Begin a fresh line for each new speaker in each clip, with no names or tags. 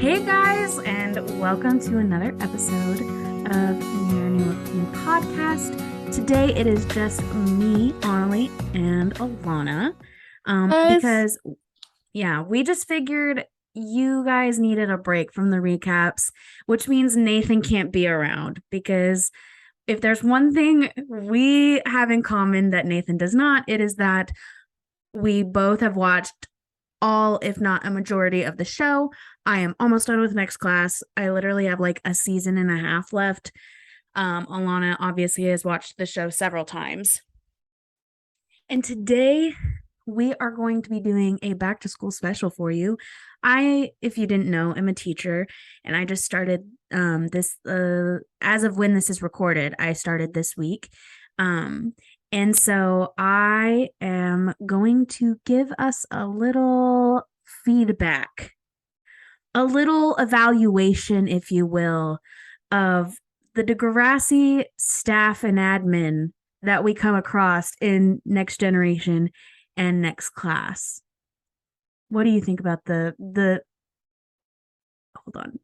Hey guys, and welcome to another episode of your New Teen Podcast. Today it is just me, Onalee, and Alana. Because we just figured you guys needed a break from the recaps, which means Nathan can't be around. Because if there's one thing we have in common that Nathan does not, it is that we both have watched all, if not a majority of the show. I am almost done with next class. I literally have like a season and a half left. Alana obviously has watched the show several times. And today we are going to be doing a back to school special for you. I, if you didn't know, am a teacher, and I just started this as of when this is recorded, I started this week. And so I am going to give us a little feedback, a little evaluation, if you will, of the Degrassi staff and admin that we come across in Next Generation and Next Class. What do you think about the hold on.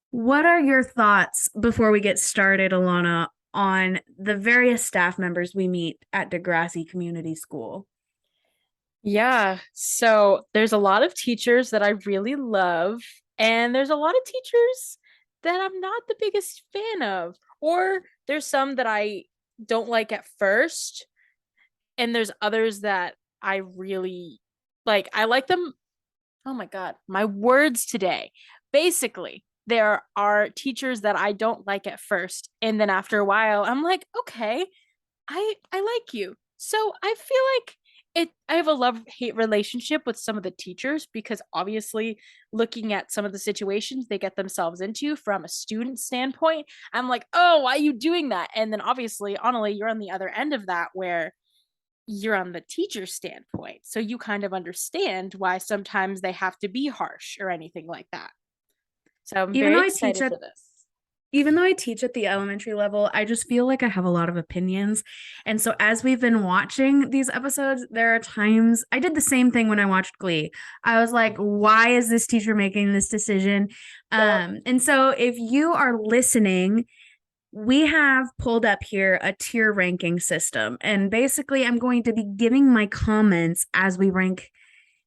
What are your thoughts before we get started, Alana, on the various staff members we meet at Degrassi Community School?
Yeah, so there's a lot of teachers that I really love, and there's a lot of teachers that I'm not the biggest fan of, or there's some that I don't like at first, and there's others that I really like. I like them. Oh my God, my words today. Basically, there are teachers that I don't like at first, and then after a while, I'm like, okay, I like you. So I feel like I have a love-hate relationship with some of the teachers because obviously looking at some of the situations they get themselves into from a student standpoint, I'm like, oh, why are you doing that? And then obviously, Annalie, you're on the other end of that where you're on the teacher standpoint. So you kind of understand why sometimes they have to be harsh or anything like that. So I'm
Even
very
though I teach
excited
at
for this.
even though I teach at the elementary level, I just feel like I have a lot of opinions. And so as we've been watching these episodes, there are times I did the same thing when I watched Glee. I was like, why is this teacher making this decision? And so if you are listening, we have pulled up here a tier ranking system. And basically, I'm going to be giving my comments as we rank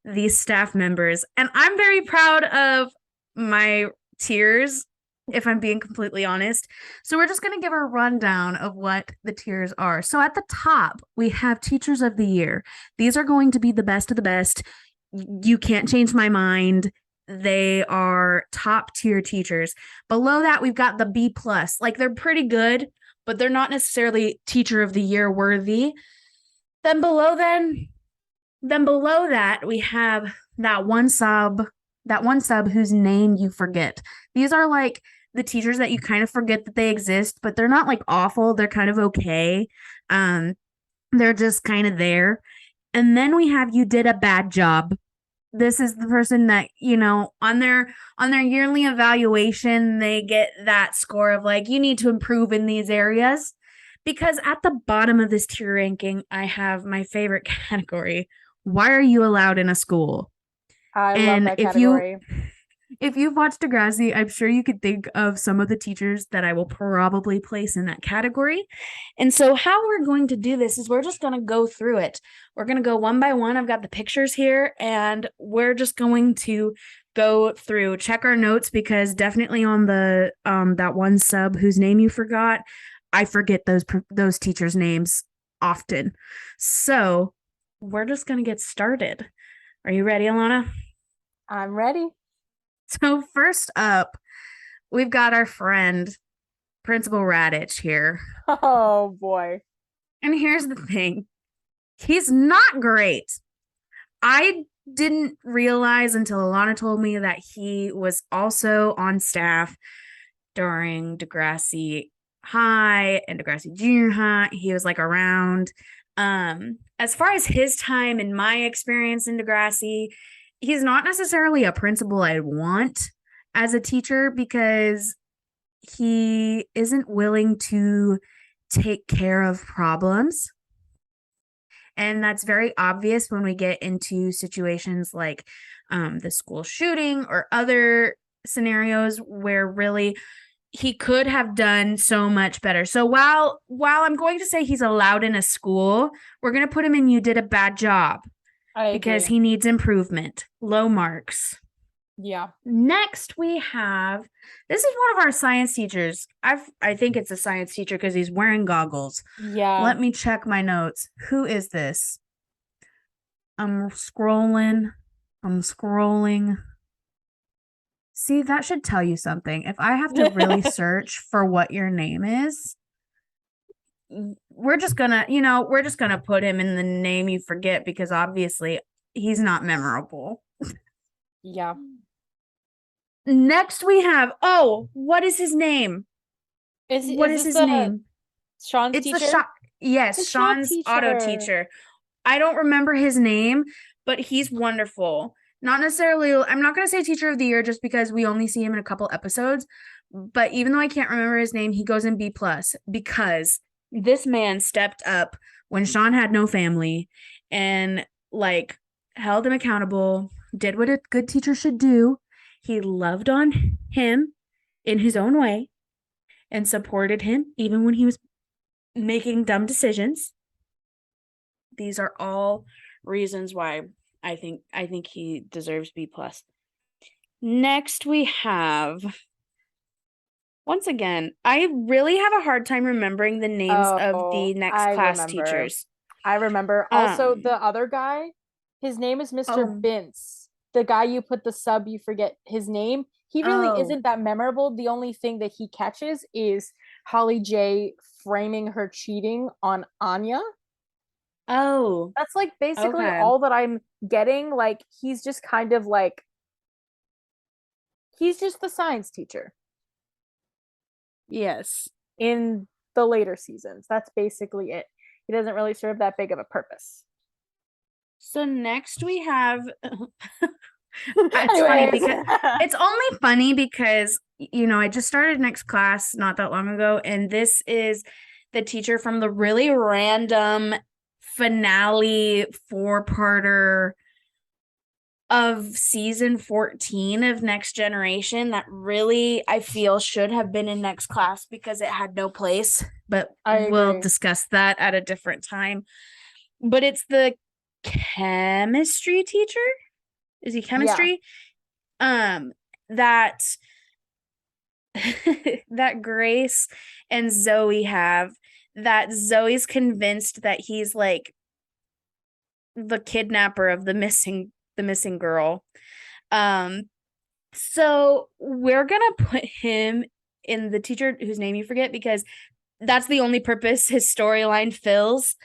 these staff members. And I'm very proud of my tiers, if I'm being completely honest. So we're just going to give a rundown of what the tiers are. So at the top, we have Teachers of the Year. These are going to be the best of the best. You can't change my mind. They are top tier teachers. Below that, we've got the B plus. Like, they're pretty good, but they're not necessarily Teacher of the Year worthy. Then below that, we have that one sub whose name you forget. These are like the teachers that you kind of forget that they exist, but they're not like awful. They're kind of okay. They're just kind of there. And then we have You Did a Bad Job. This is the person that, on their yearly evaluation, they get that score of like, you need to improve in these areas. Because at the bottom of this tier ranking, I have my favorite category. Why are you allowed in a school?
I love
And
that category.
if you've watched Degrassi, I'm sure you could think of some of the teachers that I will probably place in that category. And so how we're going to do this is we're just going to go through it. We're going to go one by one. I've got the pictures here, and we're just going to go through, check our notes, because definitely on the that one sub whose name you forgot, I forget those teachers' names often. So we're just going to get started. Are you ready, Alana?
I'm ready.
So first up, we've got our friend, Principal Radich here.
Oh boy.
And here's the thing. He's not great. I didn't realize until Alana told me that he was also on staff during Degrassi High and Degrassi Junior High. He was like around. As far as his time and my experience in Degrassi, he's not necessarily a principal I'd want as a teacher because he isn't willing to take care of problems. And that's very obvious when we get into situations like the school shooting or other scenarios where really he could have done so much better. So while I'm going to say he's allowed in a school, we're going to put him in you did a bad job
I
because
agree.
he needs improvement. Low marks.
Yeah.
Next we have, this is one of our science teachers. I think it's a science teacher because he's wearing goggles.
Yeah.
Let me check my notes. Who is this? I'm scrolling. See, that should tell you something. If I have to really search for what your name is, we're just gonna put him in the name you forget because obviously he's not memorable.
Yeah.
Next we have, what is his name? What
Is
is
this
his
the
name?
Sean's
It's the
teacher?
shop. Yes,
The shop
Sean's auto
teacher.
teacher. I don't remember his name, but he's wonderful. Not necessarily, I'm not going to say teacher of the year just because we only see him in a couple episodes. But even though I can't remember his name, he goes in B plus because this man stepped up when Sean had no family and like held him accountable, did what a good teacher should do. He loved on him in his own way and supported him even when he was making dumb decisions. These are all reasons why I think he deserves B plus. Next we have, once again, I really have a hard time remembering the names of
Oh,
the next
I
class
remember.
teachers.
I remember. Also,
Um
the other guy, his name is Mr.
oh
Bince. The guy you put the sub, you forget his name. He really
oh
isn't that memorable. The only thing that he catches is Holly J framing her cheating on Anya.
oh
That's like basically
okay.
all that I'm getting. Like, he's just kind of like, he's just the science teacher
Yes.
in the later seasons. That's basically it. He doesn't really serve that big of a purpose.
So next we have it's funny
Anyways.
because it's only funny because I just started next class not that long ago, and this is the teacher from the really random finale four-parter of season 14 of Next Generation that really I feel should have been in next class because it had no place, but
I
we'll
agree.
discuss that at a different time. But it's the chemistry teacher. Is he
Yeah.
chemistry? That that Grace and Zoe have, that Zoe's convinced that he's like the kidnapper of the missing girl. Um so we're gonna put him in the teacher whose name you forget because that's the only purpose his storyline fills.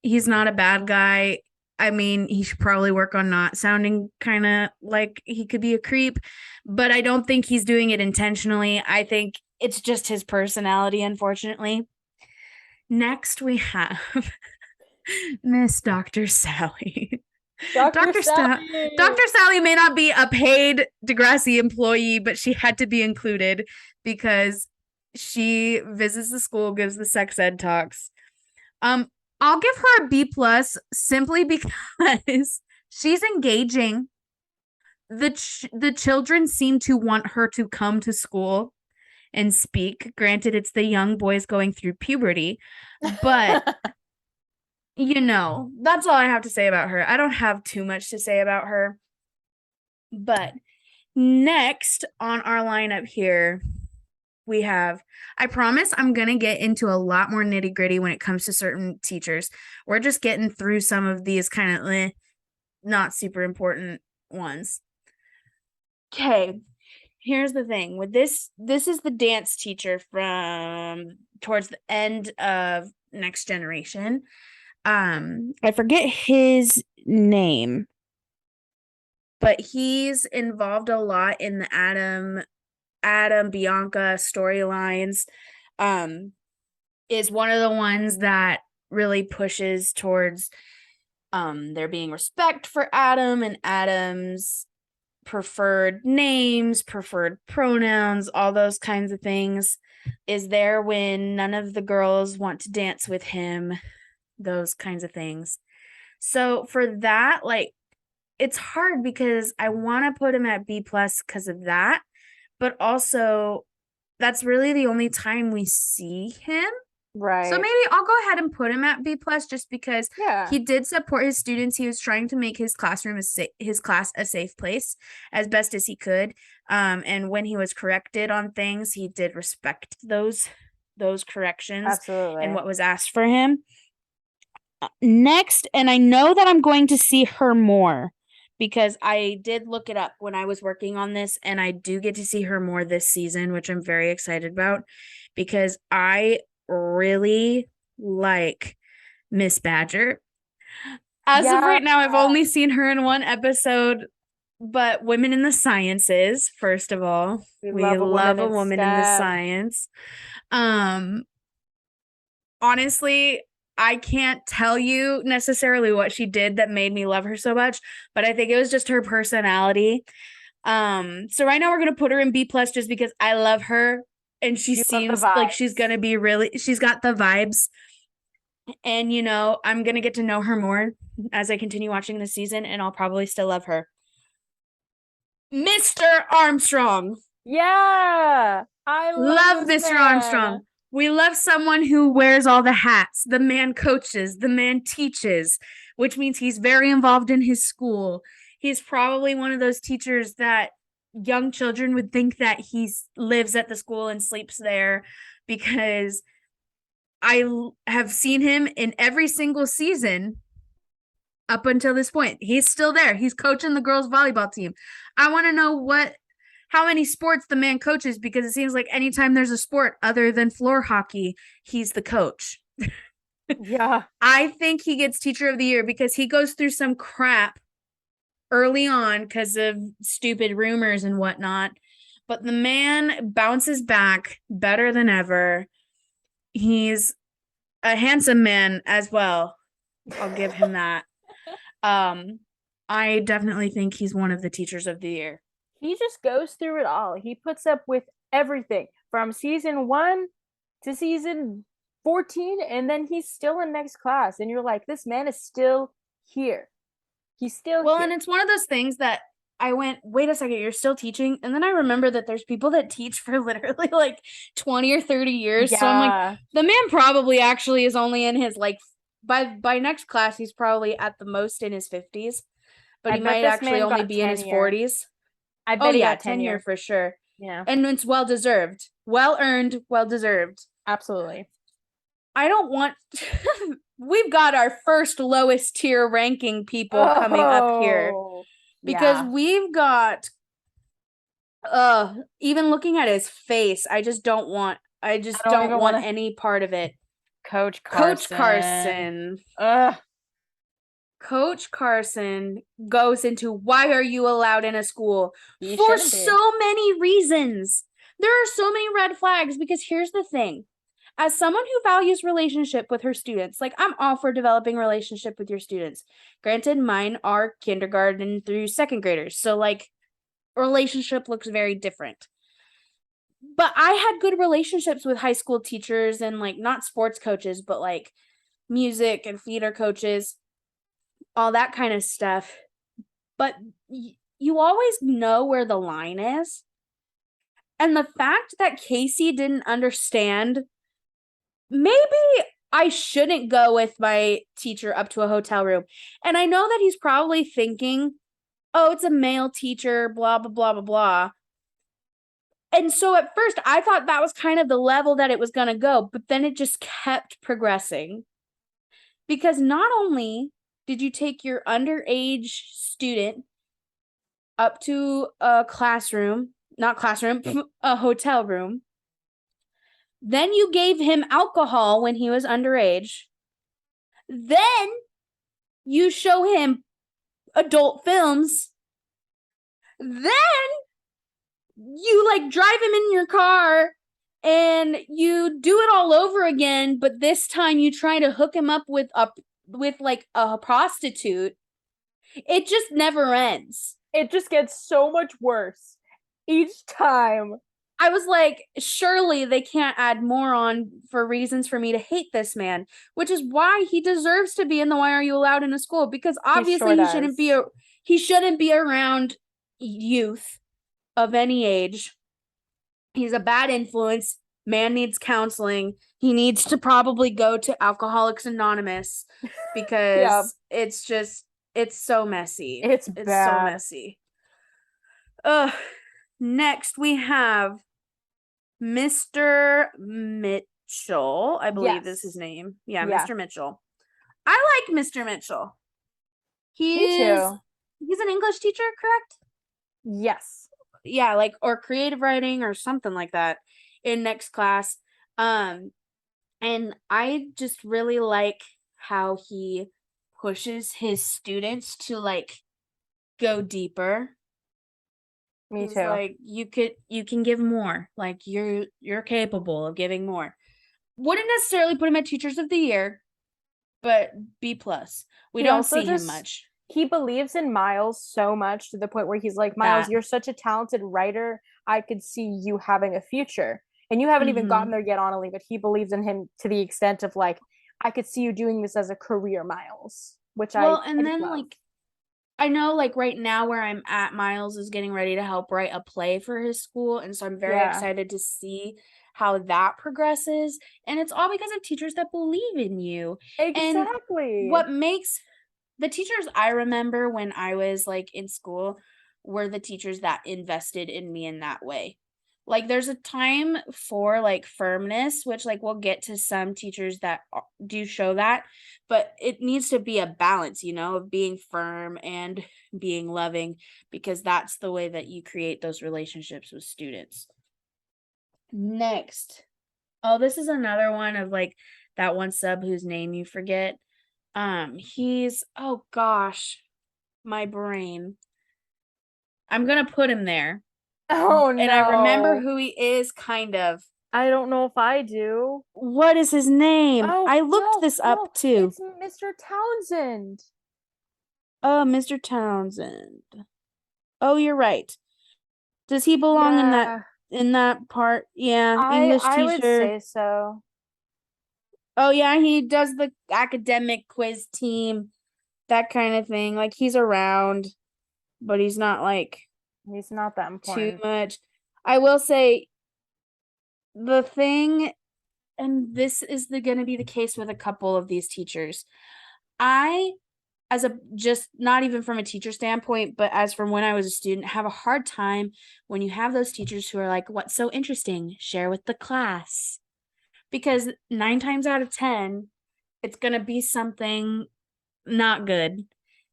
He's not a bad guy. I mean, he should probably work on not sounding kind of like he could be a creep, but I don't think he's doing it intentionally. I think it's just his personality, unfortunately. Next, we have Miss Dr. Sally.
Dr.
Dr. Sta-
Sally.
Dr. Sally may not be a paid Degrassi employee, but she had to be included because she visits the school, gives the sex ed talks. Um, I'll give her a B plus simply because she's engaging. The children seem to want her to come to school and speak. Granted, it's the young boys going through puberty, but that's all I have to say about her. I don't have too much to say about her. But next on our lineup here, we have, I promise I'm going to get into a lot more nitty gritty when it comes to certain teachers. We're just getting through some of these kind of not super important ones. Okay, here's the thing with this is the dance teacher from towards the end of Next Generation. I forget his name, but he's involved a lot in the Adam Bianca storylines. Is one of the ones that really pushes towards there being respect for Adam and Adam's preferred names, preferred pronouns, all those kinds of things. Is there when none of the girls want to dance with him, those kinds of things. So for that, like, it's hard because I want to put him at B plus because of that, but also that's really the only time we see him. So
Right.
maybe I'll go ahead and put him at B plus just because
Yeah.
he did support his students. He was trying to make his his class a safe place as best as he could. And when he was corrected on things, he did respect those corrections and
Absolutely.
what was asked for him. Next, and I know that I'm going to see her more because I did look it up when I was working on this, and I do get to see her more this season, which I'm very excited about because I really like Miss Badger. As of
Yeah.
right now, I've only seen her in one episode, but Women in the Sciences, first of all.
We
We
love a woman
love a
in
woman in the
STEM.
science. Um, honestly, I can't tell you necessarily what she did that made me love her so much, but I think it was just her personality. So right now we're gonna put her in B plus just because I love her and she
You love the
seems like she's
vibes.
gonna be she's got the vibes. And I'm gonna get to know her more as I continue watching the season, and I'll probably still love her. Mr. Armstrong.
Yeah. I love
Love
this
Mr. Armstrong.
man.
We love someone who wears all the hats. The man coaches, the man teaches, which means he's very involved in his school. He's probably one of those teachers that young children would think that he lives at the school and sleeps there because I have seen him in every single season up until this point. He's still there. He's coaching the girls' volleyball team. I want to know how many sports the man coaches because it seems like anytime there's a sport other than floor hockey, he's the coach.
Yeah.
I think he gets teacher of the year because he goes through some crap early on because of stupid rumors and whatnot. But the man bounces back better than ever. He's a handsome man as well. I'll give him that. Um, I definitely think he's one of the teachers of the year.
He just goes through it all. He puts up with everything from season 1 to season 14, and then he's still in next class. And you're like, this man is still here. He's still
Well,
here.
and it's one of those things that I went, wait a second, you're still teaching? And then I remember that there's people that teach for literally like 20 or 30 years. So I'm like,
Yeah.
the man probably actually is only in his like by next class, he's probably at the most in his 50s, but
I
he
bet
might
this
actually
man
only
got
be in his
tenure.
40s.
I
Oh
bet he
yeah,
got
tenure
tenure.
for sure.
Yeah,
And it's well deserved. Well earned, well deserved.
absolutely.
I don't want we've got our first lowest tier ranking people coming up here
Oh,
because
yeah.
we've got even looking at his face, I
I
just
don't
don't
even
want
want to.
any part of it.
Coach
Coach
Carson.
Carson.
Ugh.
Coach Carson goes into why are you allowed in a school
He
for
shouldn't be.
so many reasons. There are so many red flags because here's the thing. As someone who values relationship with her students, like I'm all for developing relationship with your students. Granted, mine are kindergarten through second graders. So like relationship looks very different. But I had good relationships with high school teachers and like not sports coaches, but like music and theater coaches, all that kind of stuff. But you always know where the line is. And the fact that Casey didn't understand, maybe I shouldn't go with my teacher up to a hotel room. And I know that he's probably thinking, oh, it's a male teacher, blah, blah, blah, blah, blah. And so at first I thought that was kind of the level that it was going to go, but then it just kept progressing. Because not only did you take your underage student up to a not classroom, a hotel room, then you gave him alcohol when he was underage, then you show him adult films, then you like drive him in your car and you do it all over again, but this time you try to hook him up with like a prostitute. It just never ends.
It just gets so much worse each time.
I was like, surely they can't add more on for reasons for me to hate this man, which is why he deserves to be in the Why Are You Allowed in a School? Because
He
obviously
sure
he shouldn't
does.
he shouldn't be around youth of any age. He's a bad influence. Man needs counseling. He needs to probably go to Alcoholics Anonymous
Yeah,
because it's so messy.
it's
It's so
bad.
messy. Next we have Mr. Mitchell. I believe is his
Yes.
name. Yeah,
Yeah.
Mr. Mitchell. I like Mr. Mitchell.
Me too.
He's an English teacher, correct?
Yes.
Yeah, like or creative writing or something like that in next class. And I just really like how he pushes his students to like go deeper.
Me
He's
too.
like you can give more. Like you're capable of giving more. Wouldn't necessarily put him at teachers of the year, but B plus. We
He
don't
also
see him
just
much.
he believes in Miles so much to the point where he's like, Miles,
That.
you're such a talented writer. I could see you having a future. And you haven't even gotten
Mm-hmm.
there yet, Onalee, but he believes in him to the extent of like, I could see you doing this as a career, Miles, which
Well,
I
and
just
then
love.
like I know like right now where I'm at, Miles is getting ready to help write a play for his school. And so I'm very
Yeah,
excited to see how that progresses. And it's all because of teachers that believe in you. And
exactly.
what makes the teachers I remember when I was like in school were the teachers that invested in me in that way. Like there's a time for like firmness, which like we'll get to some teachers that do show that, but it needs to be a balance, you know, of being firm and being loving because that's the way that you create those relationships with students. Next. Oh, this is another one of like that one sub whose name you forget. He's oh gosh, my brain. I'm gonna put him there.
Oh
And I remember
no.
who he is kind of.
I don't know if I do.
What is his name?
Oh
I looked
no,
this up
no,
too.
it's Mr. Townsend.
Oh, Mr. Townsend. Oh, you're right. Does he belong
Yeah,
in that part? Yeah,
I
English
I would
teacher.
say so.
Oh yeah, he does the academic quiz team, that kind of thing. Like he's around, but he's not like
He's not that
too
important.
much. I will say the thing, and this is going to be the case with a couple of these teachers. I, as a just not even from a teacher standpoint, but as from when I was a student, have a hard time when you have those teachers who are like, "What's so interesting? Share with the class." Because 9 times out of 10, it's going to be something not good.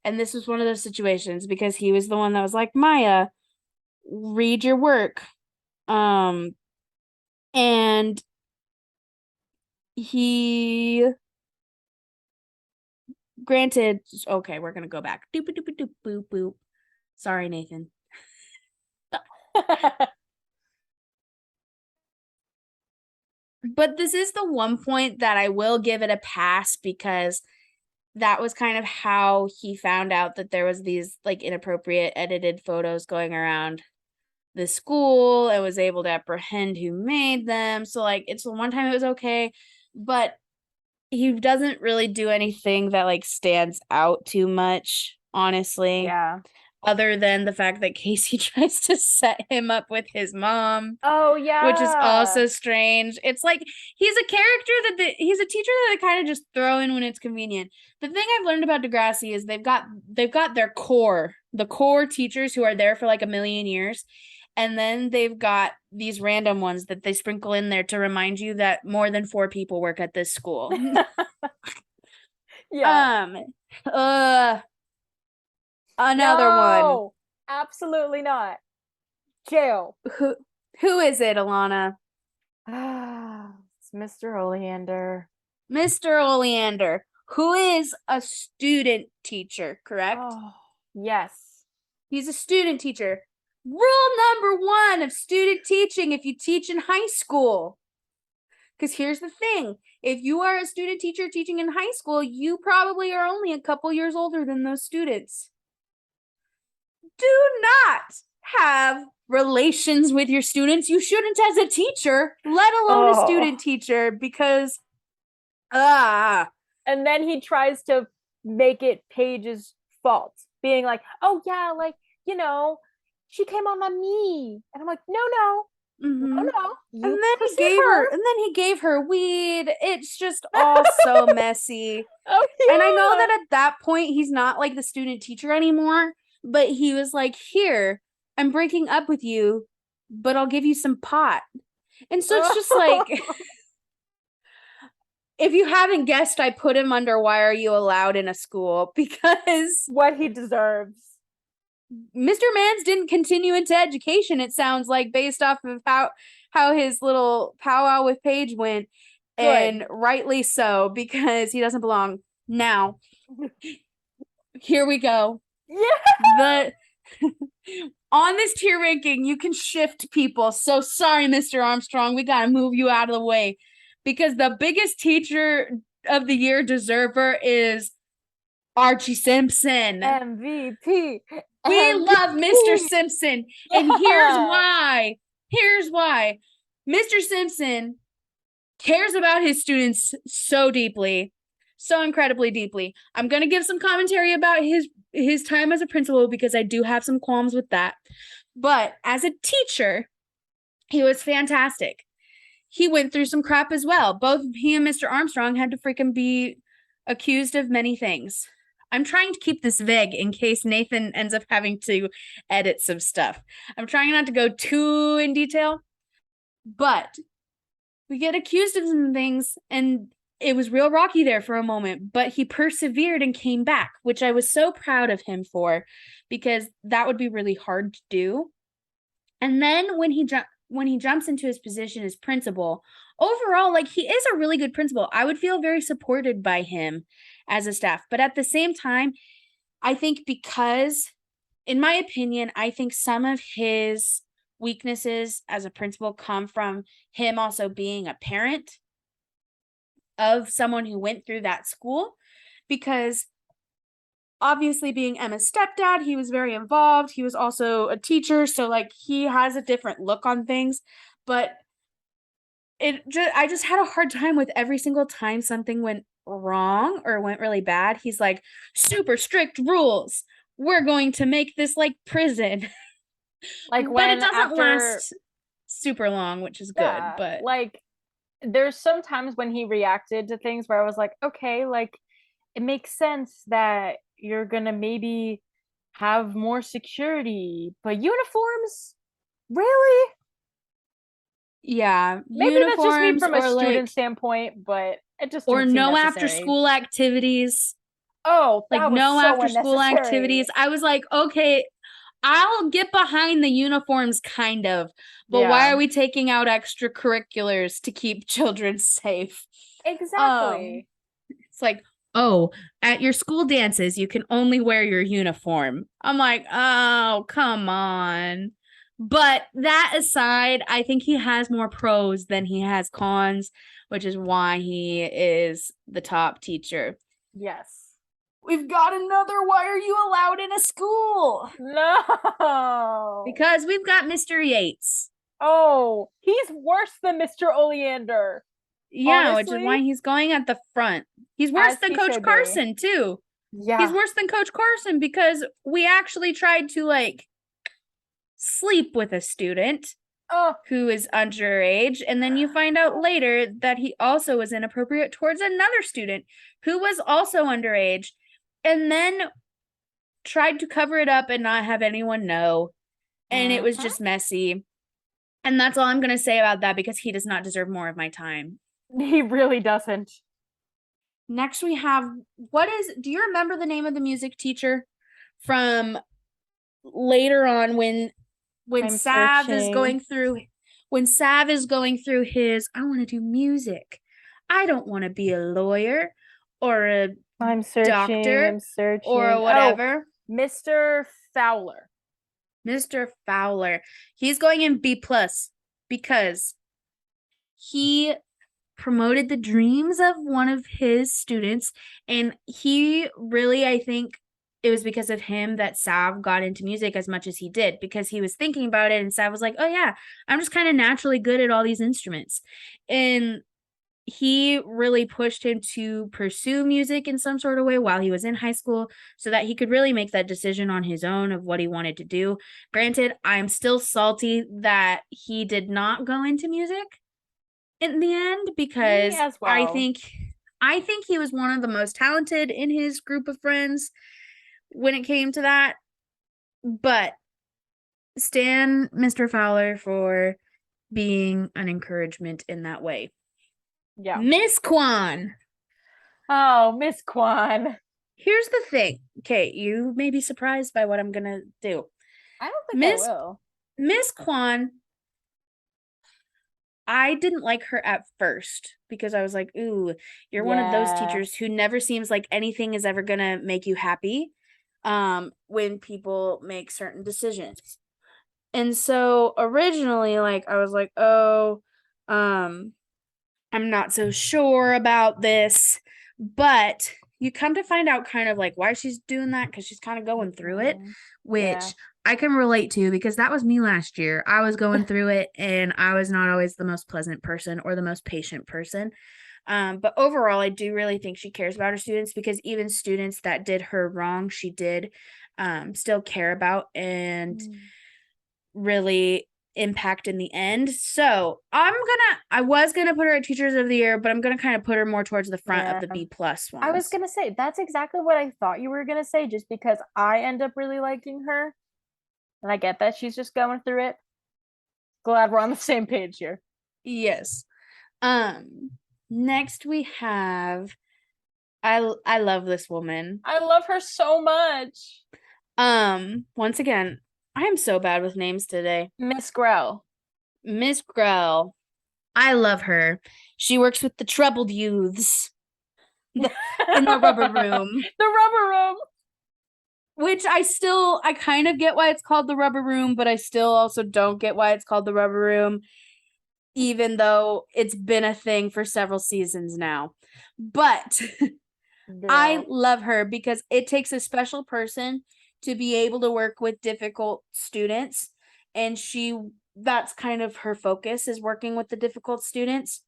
And this was one of those situations because he was the one that was like, Maya, read your work. And he granted, okay, we're gonna go back. Doop doop doop boop boop. Sorry, Nathan. But this is the one point that I will give it a pass because that was kind of how he found out that there was these like inappropriate edited photos going around the school and was able to apprehend who made them. So like it's the one time it was okay, but he doesn't really do anything that like stands out too much, honestly,
Yeah.
other than the fact that Casey tries to set him up with his mom,
Oh
which is
yeah.
also strange. It's like he's a character he's a teacher that they kind of just throw in when it's convenient. The thing I've learned about Degrassi is they've got their core, the core teachers who are there for like a million years. And then they've got these random ones that they sprinkle in there to remind you that more than 4 people work at this school.
Yeah.
um, uh, another one.
No, absolutely not. Jail.
Who, who is it, Alana?
It's Mr. Oleander.
Mr. Oleander, who is a student teacher, correct?
Oh, yes.
He's a student teacher. Rule number one of student teaching if you teach in high school. Because here's the thing, if you are a student teacher teaching in high school, you probably are only a couple years older than those students. Do not have relations with your students. You shouldn't as a teacher, let alone a
Oh.
student teacher, because ah
And then he tries to make it Paige's fault. being like, oh yeah, like, you know, she came on me. And I'm like, no, no, no,
Mm-hmm.
no.
And
You
then he
pursued
gave her,
her.
and then he gave her weed. It's just all so messy.
Oh
And I know
yeah.
that at that point he's not like the student teacher anymore, but he was like, "Here, I'm breaking up with you, but I'll give you some pot." And so it's just like, if you haven't guessed, I put him under "Why are you allowed in a school?" because
What he deserves.
Mr. Mans didn't continue into education, it sounds like, based off of how his little powwow with Paige went. And
Good.
rightly so, because he doesn't belong. Now, here we go.
Yeah.
The on this tier ranking, you can shift people. So sorry, Mr. Armstrong, we gotta move you out of the way. Because the biggest teacher of the year deserver is Archie Simpson.
MVP.
We love Mr.
MVP.
Simpson. And here's
Yeah.
why. Here's why. Mr. Simpson cares about his students so deeply, so incredibly deeply. I'm going to give some commentary about his time as a principal because I do have some qualms with that. But as a teacher, he was fantastic. He went through some crap as well. Both he and Mr. Armstrong had to freaking be accused of many things. I'm trying to keep this vague in case Nathan ends up having to edit some stuff. I'm trying not to go too in detail, but we get accused of some things, and it was real rocky there for a moment, but he persevered and came back, which I was so proud of him for, because that would be really hard to do. And then when he jumps into his position as principal, overall, like, he is a really good principal. I would feel very supported by him as a staff. But at the same time, I think because, in my opinion, I think some of his weaknesses as a principal come from him also being a parent of someone who went through that school, because obviously being Emma's stepdad, he was very involved. He was also a teacher, so like he has a different look on things. But I just had a hard time with every single time something went wrong or went really bad. He's like, super strict rules. We're going to make this like prison.
Like
But it
when
doesn't
after,
last super long, which is good.
yeah,
But
like there's sometimes when he reacted to things where I was like, okay, like it makes sense that you're gonna maybe have more security, but uniforms? Really?
yeah,
Maybe that's just me
uniforms
from a
or
student
like,
standpoint, but it just
or
didn't seem
no after
necessary.
school activities.
Oh,
Like
that was
no
so
after school activities.
unnecessary.
I was like, okay, I'll get behind the uniforms kind of, but why
Yeah,
are we taking out extracurriculars to keep children safe? Um,
exactly.
it's like, oh, at your school dances, you can only wear your uniform. I'm like, oh, come on. But that aside, I think he has more pros than he has cons, which is why he is the top teacher.
Yes.
We've got another "Why are you allowed in a school?"
No.
Because we've got Mr. Yates.
Oh, he's worse than Mr. Oleander.
Yeah, which is
Honestly,
why he's going at the front. He's worse
as
than
he
Coach
should be.
Carson, too. He's
Yeah.
worse than Coach Carson because we actually tried to, like, sleep with a student
Oh,
who is underage, and then you find out later that he also was inappropriate towards another student who was also underage, and then tried to cover it up and not have anyone know. And it was
mhm.
just messy. And that's all I'm going to say about that because he does not deserve more of my time.
He really doesn't.
Next, we have do you remember the name of the music teacher from later on when
I'm
Sav is
searching.
going through when Sav is going through his I want to do music. I don't want to be a lawyer or a
I'm searching.
doctor
I'm
or
searching. Oh,
whatever.
Mr. Fowler.
Mr. Fowler. He's going in B plus because he promoted the dreams of one of his students, and he really, I think it was because of him that Sav got into music as much as he did, because he was thinking about it and Sav was like, oh yeah, I'm just kind of naturally good at all these instruments. And he really pushed him to pursue music in some sort of way while he was in high school so that he could really make that decision on his own of what he wanted to do. Granted, I'm still salty that he did not go into music in the end
Me
because
as
I
well.
think he was one of the most talented in his group of friends when it came to that. But stan Mr. Fowler for being an encouragement in that way.
Yeah.
Miss Kwan.
Oh, Miss Kwan.
Here's the thing. Okay, you may be surprised by what I'm gonna do.
I don't think I
Miss
will.
Miss Kwan, I didn't like her at first because I was like, ooh, you're one of those
Yeah.
teachers who never seems like anything is ever gonna make you happy when people make certain decisions. And so originally, like, I was like, oh, um, I'm not so sure about this, but you come to find out kind of like why she's doing that because she's kind of going through it,
Yeah.
which I can relate to because that was me last year. I was going through it and I was not always the most pleasant person or the most patient person. But overall, I do really think she cares about her students because even students that did her wrong, she did still care about and really impact in the end. So I was gonna put her at Teachers of the Year, but I'm gonna kind of put her more towards the front of
Yeah.
the B plus
I was
ones.
gonna say that's exactly what I thought you were gonna say, just because I end up really liking her. And I get that she's just going through it. Glad we're on the same page here.
Yes. Um Next we have I love this woman.
I love her so much.
Once again, I am so bad with names today.
Miss Grell.
Miss Grell. I love her. She works with the troubled youths
The
in the rubber room.
rubber room.
Which I kind of get why it's called the rubber room, but I still also don't get why it's called the rubber room, even though it's been a thing for several seasons now. But I
Girl.
love her because it takes a special person to be able to work with difficult students. And that's kind of her focus, is working with the difficult students.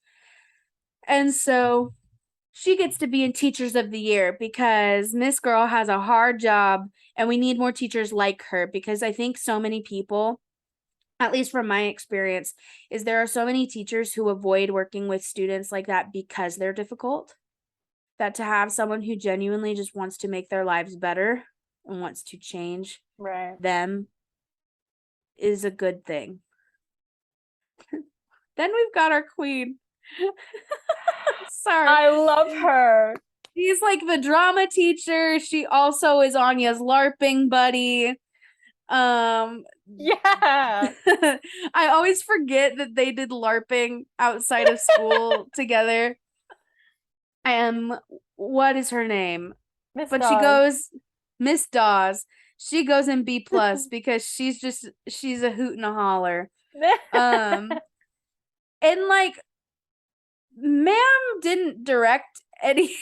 And so she gets to be in Teachers of the Year because Miss Girl has a hard job and we need more teachers like her because I think so many people, at least from my experience, is there are so many teachers who avoid working with students like that because they're difficult, that to have someone who genuinely just wants to make their lives better and wants to change
Right.
them is a good thing. Then we've got our queen. Sorry.
I love her.
She's like the drama teacher. She also is Anya's LARPing buddy.
Yeah.
I always forget that they did LARPing outside of school together. What is her name?
Miss
But she
Dawes.
goes, Miss Dawes. She goes in B plus because she's a hoot and a holler. And like, ma'am didn't direct any.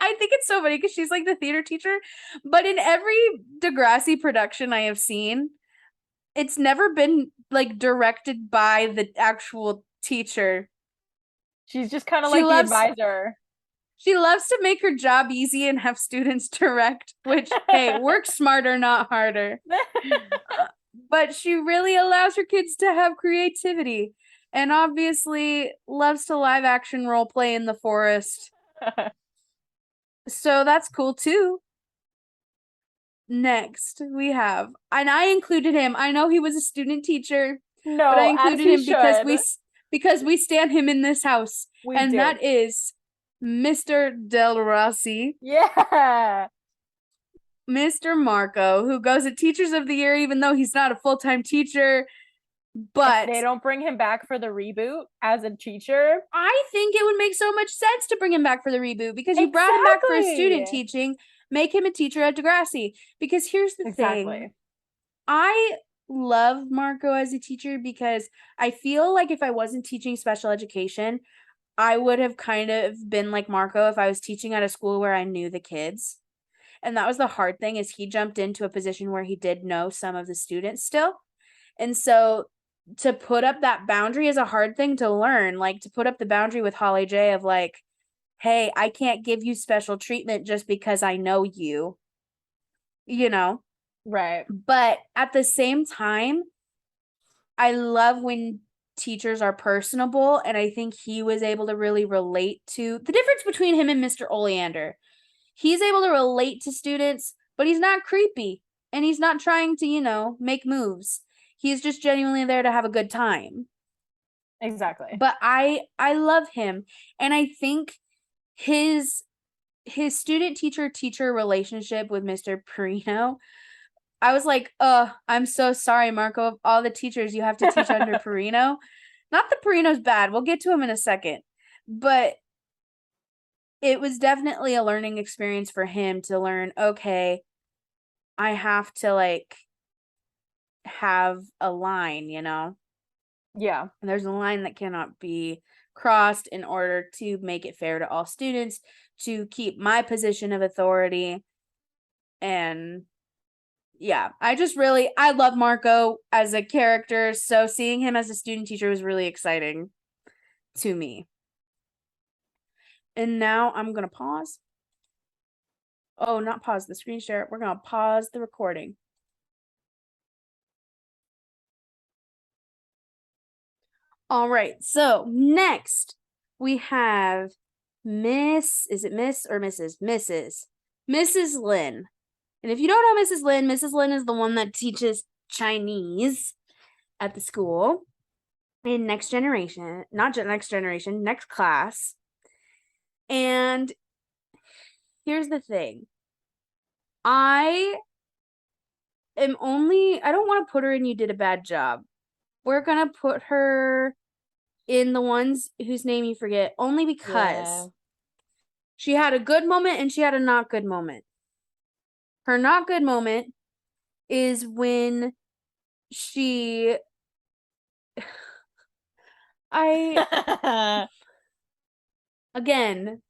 I think it's so funny because she's like the theater teacher, but in every Degrassi production I have seen, it's never been like directed by the actual teacher.
She's just kind of
She
like the
loves
advisor.
she loves to make her job easy and have students direct, which hey, work smarter, not harder. But she really allows her kids to have creativity and obviously loves to live action role play in the forest. So that's cool too. Next, we have, and I included him. I know he was a student teacher, but I
No, as
included
he
him
should.
because we stand him in this house,
We
and
do.
that is Mr. Del Rossi,
Yeah.
Mr. Marco, who goes at Teachers of the Year, even though he's not a full-time teacher. But
If they don't bring him back for the reboot as a teacher.
I think it would make so much sense to bring him back for the reboot because you brought him back for his student teaching. Make him a teacher at Degrassi. Because here's the thing. I love Marco as a teacher because I feel like if I wasn't teaching special education, I would have kind of been like Marco if I was teaching at a school where I knew the kids. And that was the hard thing, is he jumped into a position where he did know some of the students still. And so
to put up that boundary is a hard thing to learn. Like to put up the boundary with Holly J of like, hey, I can't give you special treatment just because I know you, you know?
Right.
But at the same time, I love when teachers are personable, and I think he was able to really relate to the difference between him and Mr. Oleander. He's able to relate to students, but he's not creepy, and he's not trying to, make moves. He's just genuinely there to have a good time.
Exactly.
But I love him, and I think his student teacher relationship with Mr. Perino, I was like, I'm so sorry, Marco, of all the teachers you have to teach under Perino. Not that Perino's bad. We'll get to him in a second. But it was definitely a learning experience for him to learn, okay, I have to like have a line,
Yeah.
And there's a line that cannot be crossed in order to make it fair to all students, to keep my position of authority. And yeah, I love Marco as a character, so seeing him as a student teacher was really exciting to me. And now I'm going to pause. Oh, not pause the screen share. We're going to pause the recording. All right, so next we have is it Miss or Mrs.? Mrs. Lin. And if you don't know Mrs. Lin is the one that teaches Chinese at the school in next class. And here's the thing. I don't want to put her in You Did a Bad Job. We're going to put her in the ones whose name you forget, only because she had a good moment and she had a not good moment. Her not good moment is when she again,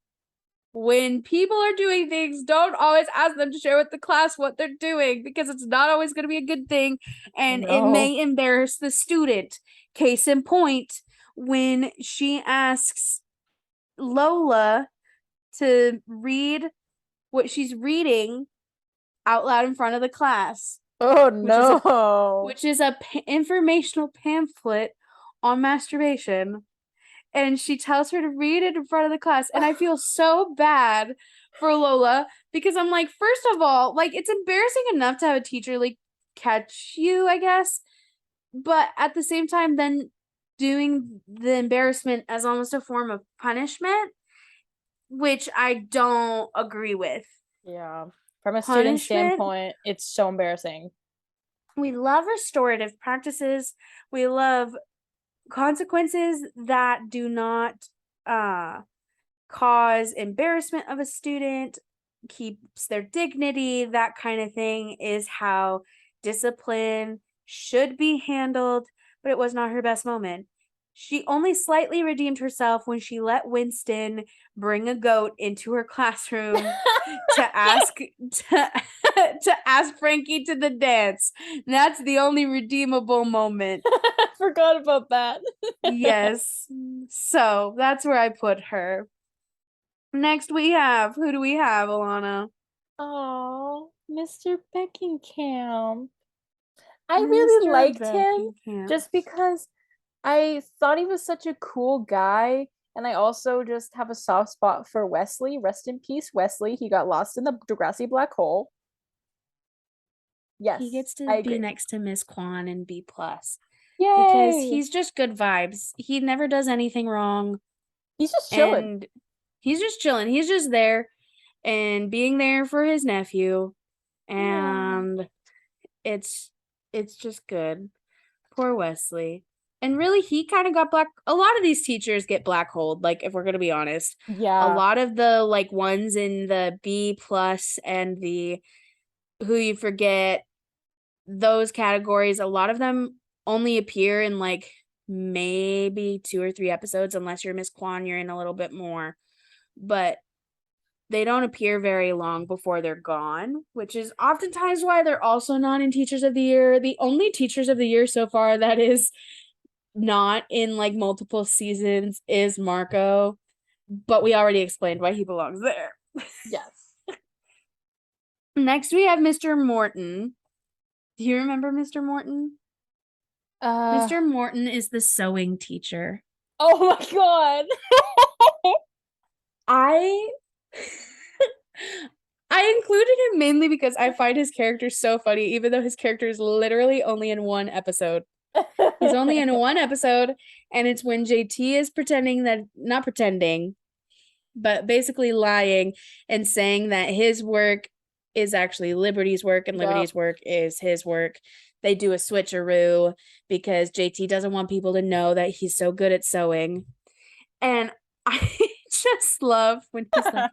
when people are doing things, don't always ask them to share with the class what they're doing, because it's not always going to be a good thing, and it may embarrass the student. Case in point, when she asks Lola to read what she's reading out loud in front of the class.
Oh no.
Which is a informational pamphlet on masturbation. And she tells her to read it in front of the class. And I feel so bad for Lola, because I'm like, first of all, like, it's embarrassing enough to have a teacher like catch you, I guess. But at the same time, then doing the embarrassment as almost a form of punishment, which I don't agree with.
Yeah. From a student standpoint, it's so embarrassing.
We love restorative practices. We love consequences that do not cause embarrassment of a student, keeps their dignity. That kind of thing is how discipline should be handled, but it was not her best moment. She only slightly redeemed herself when she let Winston bring a goat into her classroom to ask to ask Frankie to the dance. That's the only redeemable moment.
I forgot about that.
Yes. So that's where I put her. Next who do we have, Alana?
Oh, Mr. Beckenham. I really liked him just because I thought he was such a cool guy. And I also just have a soft spot for Wesley. Rest in peace, Wesley. He got lost in the Degrassi black hole. Yes.
He gets to be next to Miss Kwan and B+.
Yay!
Because he's just good vibes. He never does anything wrong.
He's just chilling.
He's just there and being there for his nephew. And it's just good. Poor Wesley. And really, he kind of got a lot of these teachers get black holed, like, if we're going to be honest.
Yeah.
A lot of the, like, ones in the B+ and the Who You Forget, those categories, a lot of them only appear in, like, maybe 2 or 3 episodes, unless you're Miss Kwan, you're in a little bit more. But they don't appear very long before they're gone, which is oftentimes why they're also not in Teachers of the Year. The only Teachers of the Year so far that is not in like multiple seasons is Marco, but we already explained why he belongs there.
Yes.
Next, we have Mr. Morton. Do you remember Mr. Morton?
Mr. Morton is the sewing teacher.
Oh my god.
I I included him mainly because I find his character so funny, even though his character is literally only in one episode. He's only in one episode, and it's when JT is not pretending, but basically lying and saying that his work is actually Liberty's work and Liberty's work is his work. They do a switcheroo because JT doesn't want people to know that he's so good at sewing. And I just love when he's like,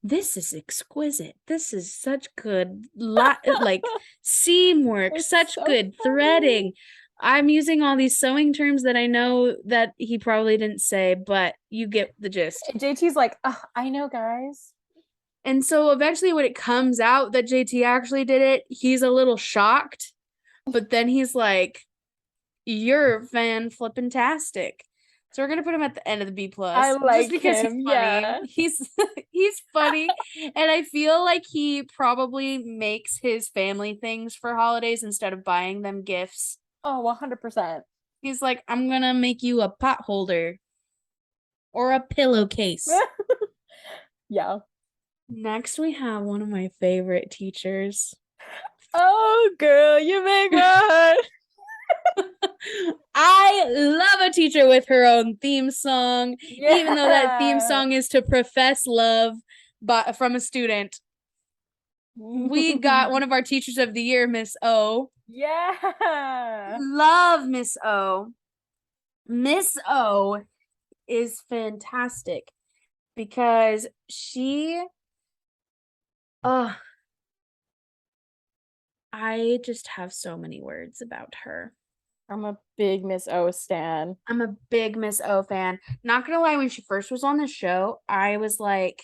this is exquisite. This is such good like seam work,
It's
such
so
good threading. I'm using all these sewing terms that I know that he probably didn't say, but you get the gist.
JT's like, I know, guys.
And so eventually when it comes out that JT actually did it, he's a little shocked. But then he's like, you're fan-flippin-tastic. So we're gonna put him at the end of the B+.
I like
just because
him,
he's funny.
yeah.
He's funny. And I feel like he probably makes his family things for holidays instead of buying them gifts.
Oh, 100%.
He's like, I'm gonna make you a pot holder or a pillowcase.
Yeah.
Next, we have one of my favorite teachers.
Oh, girl, you make my
I love a teacher with her own theme song, even though that theme song is to profess love from a student. We got one of our teachers of the year, Miss O.
Yeah.
Love Miss O. Miss O is fantastic because she I just have so many words about her.
I'm a big Miss O stan.
I'm a big Miss O fan. Not gonna lie, when she first was on the show, I was like,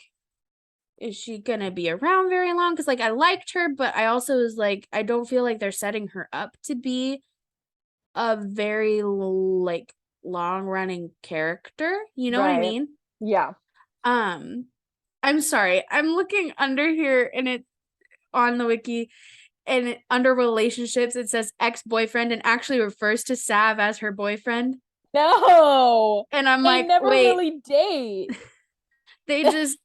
is she gonna be around very long? Because like I liked her, but I also was like, I don't feel like they're setting her up to be a very like long running character. You know what I mean?
Yeah.
I'm sorry. I'm looking under here and it on the wiki and under relationships it says ex-boyfriend and actually refers to Sav as her boyfriend.
No.
And I'm
they
like,
never
wait.
really date.
They just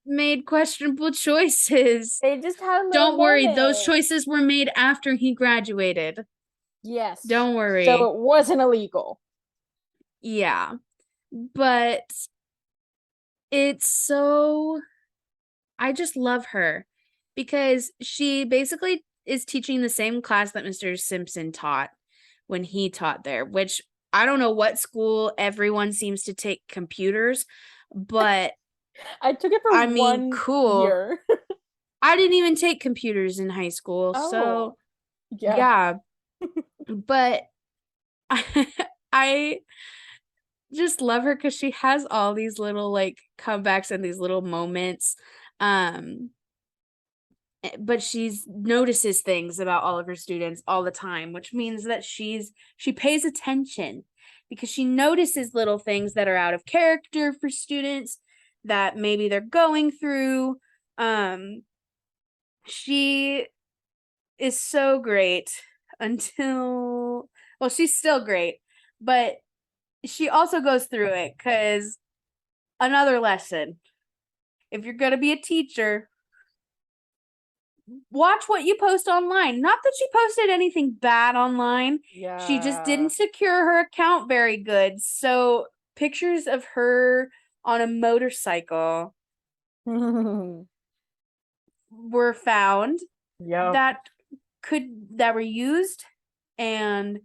made questionable choices.
They just had a
Don't worry,
moment.
those choices were made after he graduated.
Yes.
Don't worry.
So it wasn't illegal.
Yeah. But it's so I just love her because she basically is teaching the same class that Mr. Simpson taught when he taught there, which I don't know what school everyone seems to take computers, but
I took it for one year.
I didn't even take computers in high school.
Oh,
so
yeah.
But I just love her because she has all these little like comebacks and these little moments. But she's notices things about all of her students all the time, which means that she pays attention because she notices little things that are out of character for students that maybe they're going through. She is so great until she's still great, but she also goes through it because another lesson. If you're going to be a teacher, watch what you post online. Not that she posted anything bad online.
Yeah.
She just didn't secure her account very good. So pictures of her on a motorcycle were found that were used and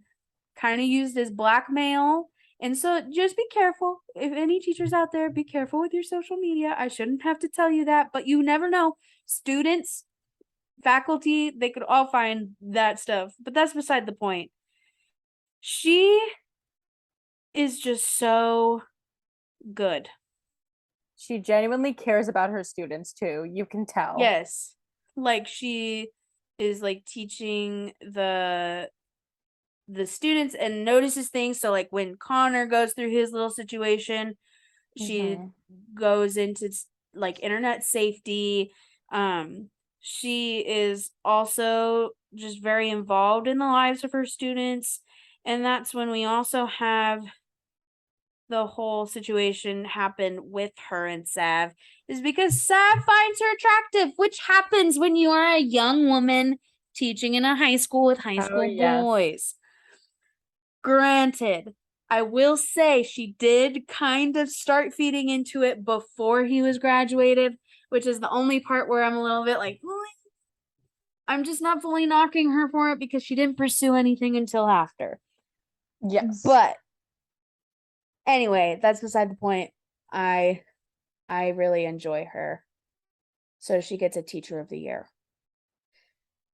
kind of used as blackmail. And so just be careful. If any teachers out there, be careful with your social media. I shouldn't have to tell you that, but you never know. Students, faculty, they could all find that stuff. But that's beside the point. She is just so good.
She genuinely cares about her students too. You can tell.
Yes. Like she is like teaching the the students and notices things. So like when Connor goes through his little situation, she goes into like internet safety. She is also just very involved in the lives of her students. And that's when we also have the whole situation happen with her and Sav, is because Sav finds her attractive, which happens when you are a young woman teaching in a high school with high school boys. Granted, I will say she did kind of start feeding into it before he was graduated, which is the only part where I'm a little bit like, I'm just not fully knocking her for it because she didn't pursue anything until after.
Yes.
But anyway, that's beside the point. I really enjoy her. So she gets a Teacher of the Year.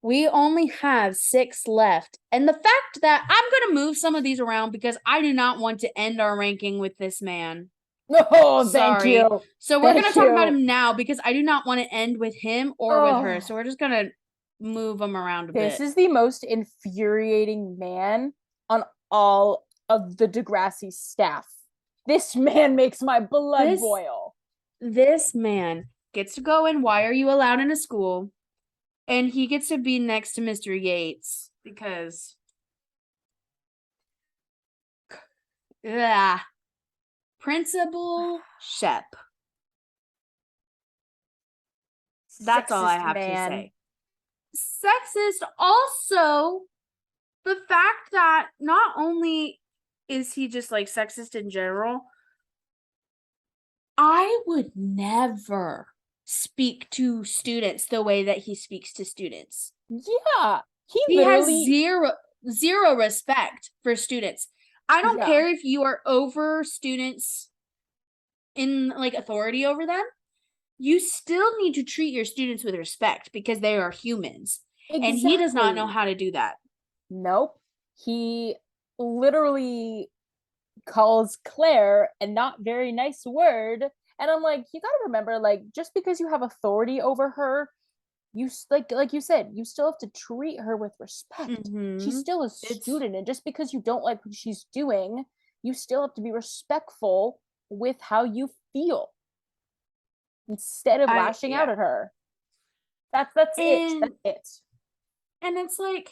We only have 6 left. And the fact that I'm going to move some of these around because I do not want to end our ranking with this man.
Oh, thank you.
So we're going to talk about him now because I do not want to end with him or with her. So we're just going to move them around a bit.
This is the most infuriating man on all of the Degrassi staff. This man makes my blood boil.
This man gets to go in Why Are You Allowed in a School? And he gets to be next to Mr. Yates because Principal Shep. That's all I have to say. Sexist. Also, the fact that not only is he just like sexist in general, I would never speak to students the way that he speaks to students.
Yeah.
He has zero respect for students. I don't care if you are over students in like authority over them. You still need to treat your students with respect because they are humans. Exactly. And he does not know how to do that.
Nope. He literally calls Claire a not very nice word. And I'm like, you gotta remember, like, just because you have authority over her, you like you said, you still have to treat her with respect. She's still a student, and just because you don't like what she's doing, you still have to be respectful with how you feel instead of lashing out at her. That's it. That's it.
And it's like,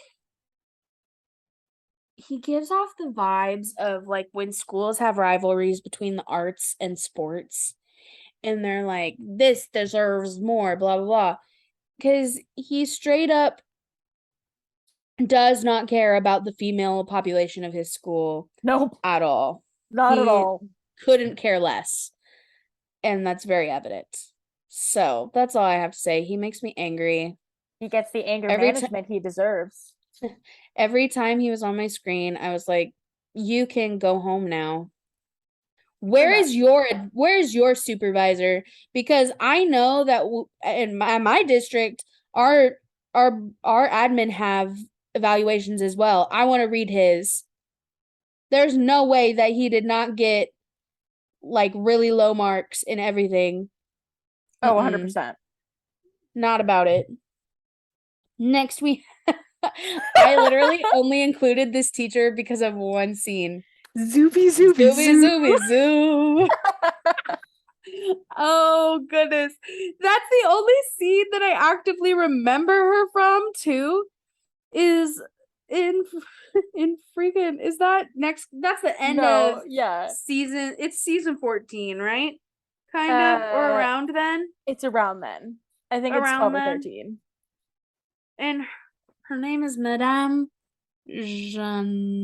he gives off the vibes of like when schools have rivalries between the arts and sports, and they're like, this deserves more, blah blah blah, because he straight up does not care about the female population of his school.
Nope.
At all.
Not at all.
Couldn't care less. And that's very evident. So that's all I have to say. He makes me angry.
He gets the anger management he deserves.
Every time he was on my screen, I was like, you can go home now. Where is your supervisor? Because I know that in my district, our admin have evaluations as well. I want to read his. There's no way that he did not get like really low marks in everything.
Oh, 100%.
Not about it. Next week, I literally only included this teacher because of one scene.
Zooby
zoo. Oh goodness, that's the only scene that I actively remember her from too. Is in freaking, is that next? That's the end of season. It's season 14, right? Kind of, or around then.
It's around then. I think it's 12 or 13.
And her name is Madame Janou,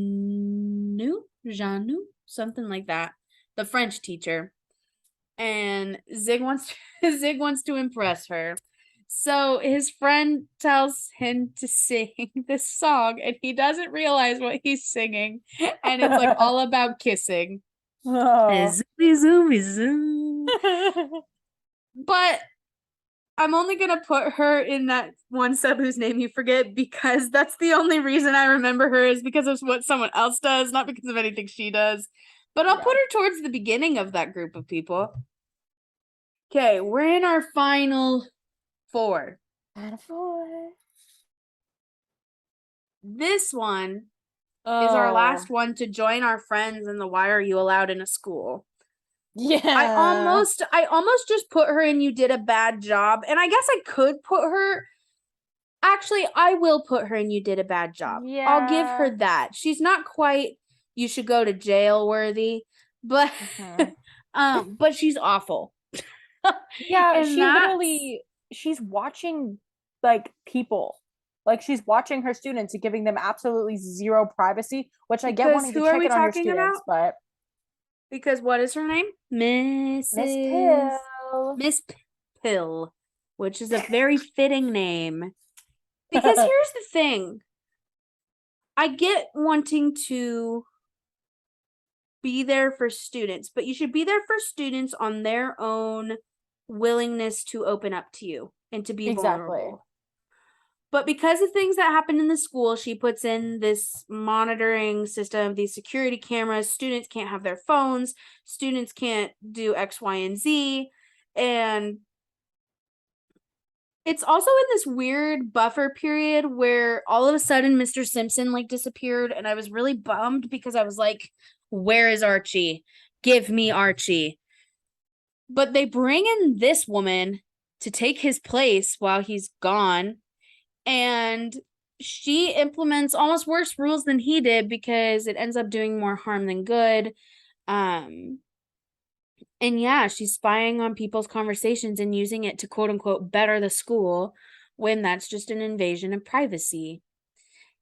something like that. The French teacher. And Zig wants to impress her. So his friend tells him to sing this song, and he doesn't realize what he's singing. And it's like all about kissing. Zoomy zoom. But I'm only gonna put her in that one sub whose name you forget, because that's the only reason I remember her, is because of what someone else does, not because of anything she does. But I'll put her towards the beginning of that group of people. Okay, we're in our final 4.
Out of 4.
This one is our last one to join our friends in the Why Are You Allowed in a School.
Yeah.
I almost just put her in You Did a Bad Job. And I guess I could put her. Actually, I will put her in You Did a Bad Job.
Yeah.
I'll give her that. She's not quite you should go to jail worthy, but but she's awful.
Yeah, she's watching like people. Like she's watching her students and giving them absolutely zero privacy, which I get wanting to check it on your students, but
because what is her name?
Miss Pill.
Miss Pill, which is a very fitting name. Because here's the thing. I get wanting to be there for students, but you should be there for students on their own willingness to open up to you and to be vulnerable. But because of things that happened in the school, she puts in this monitoring system, these security cameras. Students can't have their phones. Students can't do X, Y, and Z. And it's also in this weird buffer period where all of a sudden Mr. Simpson like disappeared. And I was really bummed because I was like, where is Archie? Give me Archie. But they bring in this woman to take his place while he's gone. And she implements almost worse rules than he did because it ends up doing more harm than good. And yeah, she's spying on people's conversations and using it to quote unquote better the school when that's just an invasion of privacy.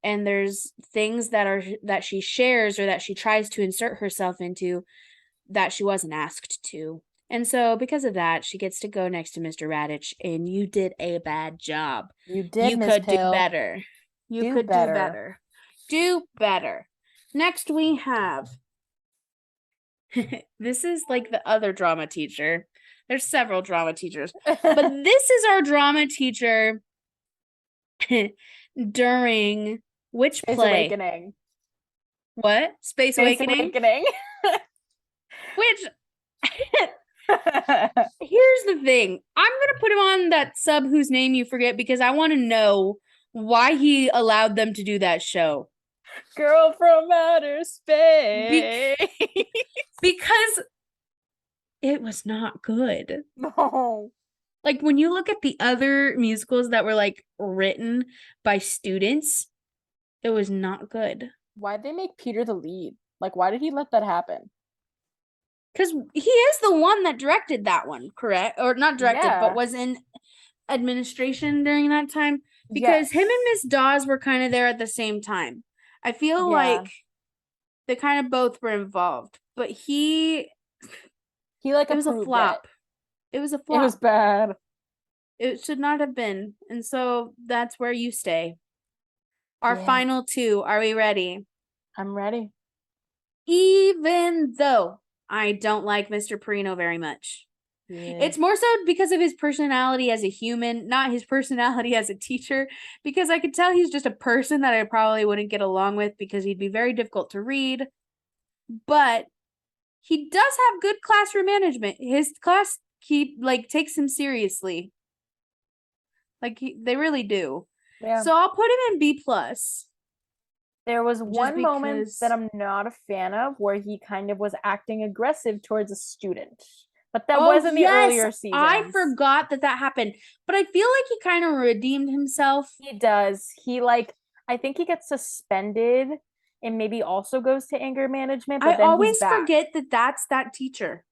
And there's things that she shares or that she tries to insert herself into that she wasn't asked to. And so because of that, she gets to go next to Mr. Radich, and You Did a Bad Job.
You did,
You
Miss
could
Pill.
do better. You could do better. Do better. Next we have this is like the other drama teacher. There's several drama teachers. But this is our drama teacher during which
Space
play?
Awakening.
What? Space Awakening? Which here's the thing. I'm going to put him on that sub whose name you forget because I want to know why he allowed them to do that show.
Girl from Outer Space.
Because it was not good.
No.
Like when you look at the other musicals that were like written by students, it was not good.
Why'd they make Peter the lead? Like, why did he let that happen?
Because he is the one that directed that one, correct? Or not directed, but was in administration during that time. Because him and Miss Dawes were kind of there at the same time. I feel like they kind of both were involved. But he like it was a flop. It was a flop.
It was bad.
It should not have been. And so that's where you stay. Our final two. Are we ready?
I'm ready.
Even though I don't like Mr. Perino very much. Yeah. It's more so because of his personality as a human, not his personality as a teacher, because I could tell he's just a person that I probably wouldn't get along with because he'd be very difficult to read. But he does have good classroom management. His class takes him seriously. They really do. Yeah. So I'll put him in B+.
There was one moment that I'm not a fan of where he kind of was acting aggressive towards a student. But that was in the earlier seasons.
I forgot that happened. But I feel like he kind of redeemed himself.
He does. I think he gets suspended and maybe also goes to anger management. But I always
forget that that's that teacher.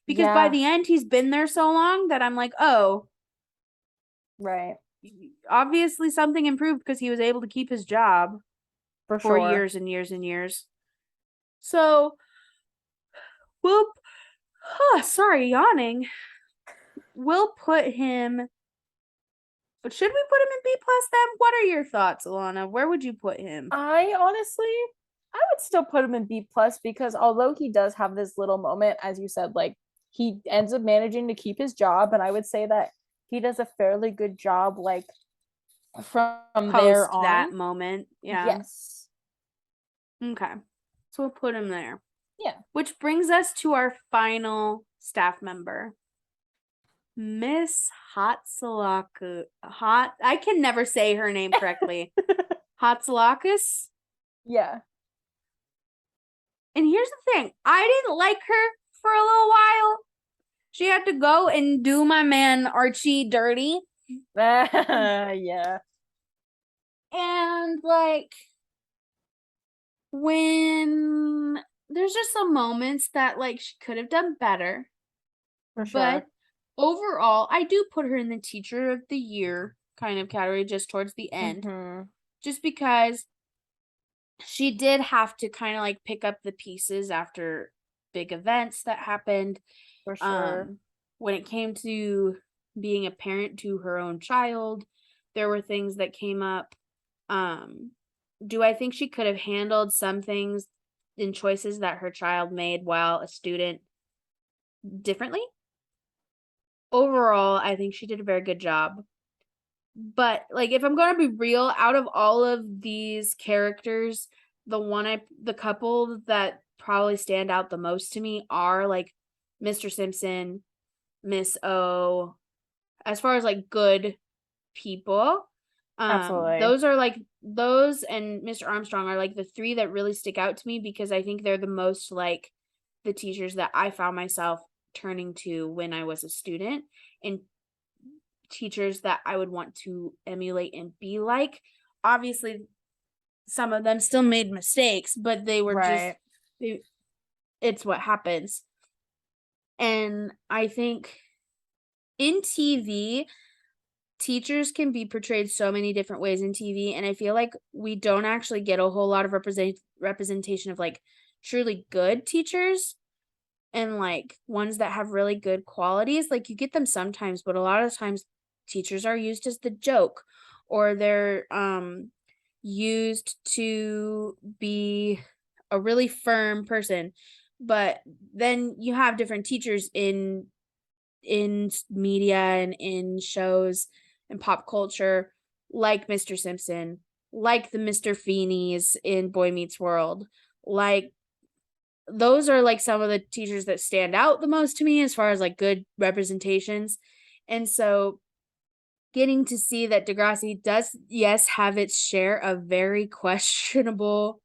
Because by the end, he's been there so long that I'm like, oh.
Right.
Obviously, something improved because he was able to keep his job for years and years and years. So, yawning. We'll put him. But should we put him in B+ then? What are your thoughts, Alana? Where would you put him?
I would still put him in B+ because although he does have this little moment, as you said, like he ends up managing to keep his job, and I would say that he does a fairly good job, like from there on.
That moment, yeah.
Yes.
Okay, so we'll put him there.
Yeah.
Which brings us to our final staff member, Miss Hatzalaku. I can never say her name correctly. Hatzalakis?
Yeah.
And here's the thing, I didn't like her for a little while. She had to go and do my man Archie dirty.
Yeah.
And like, when there's just some moments that like she could have done better.
For sure.
But overall, I do put her in the teacher of the year kind of category just towards the end. Just because she did have to kind of like pick up the pieces after big events that happened.
For sure.
When it came to being a parent to her own child, there were things that came up. Do I think she could have handled some things in choices that her child made while a student differently? Overall, I think she did a very good job. But like, if I'm going to be real, out of all of these characters, the couple that probably stand out the most to me are like Mr. Simpson, Miss O, as far as like good people.
Absolutely.
Those and Mr. Armstrong are like the three that really stick out to me, because I think they're the most like the teachers that I found myself turning to when I was a student, and teachers that I would want to emulate and be like. Obviously, some of them still made mistakes, but they were it's what happens. And I think in TV, teachers can be portrayed so many different ways in TV, and I feel like we don't actually get a whole lot of representation of like truly good teachers and like ones that have really good qualities. Like, you get them sometimes, but a lot of times teachers are used as the joke, or they're used to be a really firm person. But then you have different teachers in media and in shows and pop culture, like Mr. Simpson, like the Mr. Feeneys in Boy Meets World. Like, those are like some of the teachers that stand out the most to me as far as like good representations. And so getting to see that Degrassi does, yes, have its share of very questionable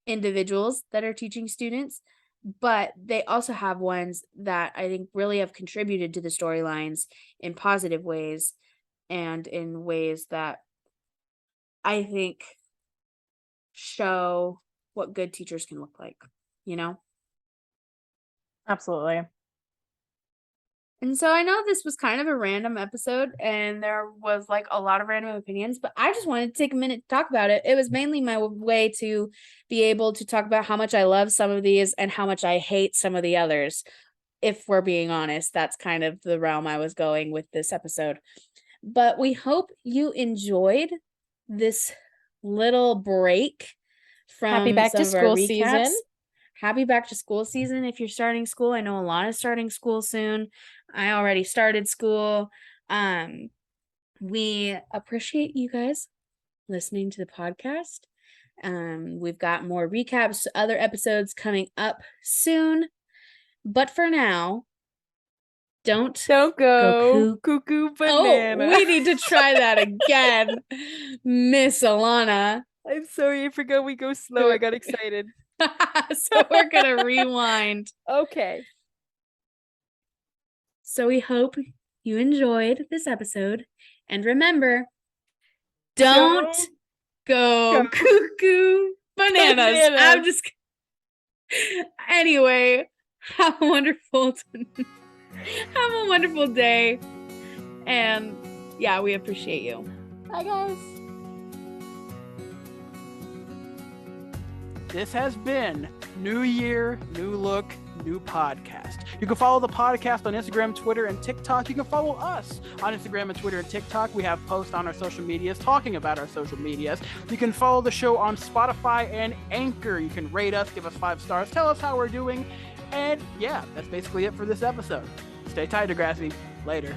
individuals that are teaching students, but they also have ones that I think really have contributed to the storylines in positive ways, and in ways that I think show what good teachers can look like, you know?
Absolutely.
And so I know this was kind of a random episode, and there was like a lot of random opinions, but I just wanted to take a minute to talk about it. It was mainly my way to be able to talk about how much I love some of these and how much I hate some of the others. If we're being honest, that's kind of the realm I was going with this episode. But we hope you enjoyed this little break from
Happy back to school season.
Happy back to school season if you're starting school. I know Alana's starting school soon. I already started school. We appreciate you guys listening to the podcast. We've got more recaps, other episodes coming up soon. But for now, don't
go cuckoo banana.
Oh, we need to try that again, Miss Alana.
I'm sorry, I forgot we go slow. I got excited.
So we're gonna rewind.
Okay.
So we hope you enjoyed this episode, and remember, don't go cuckoo bananas. I'm just anyway. Have a wonderful day, and yeah, we appreciate you.
Bye, guys.
This has been New Year, New Look, New Podcast. You can follow the podcast on Instagram, Twitter, and TikTok. You can follow us on Instagram and Twitter and TikTok. We have posts on our social medias talking about our social medias. You can follow the show on Spotify and Anchor. You can rate us, give us 5 stars, tell us how we're doing. And yeah, that's basically it for this episode. Stay tight, Degrassi. Later.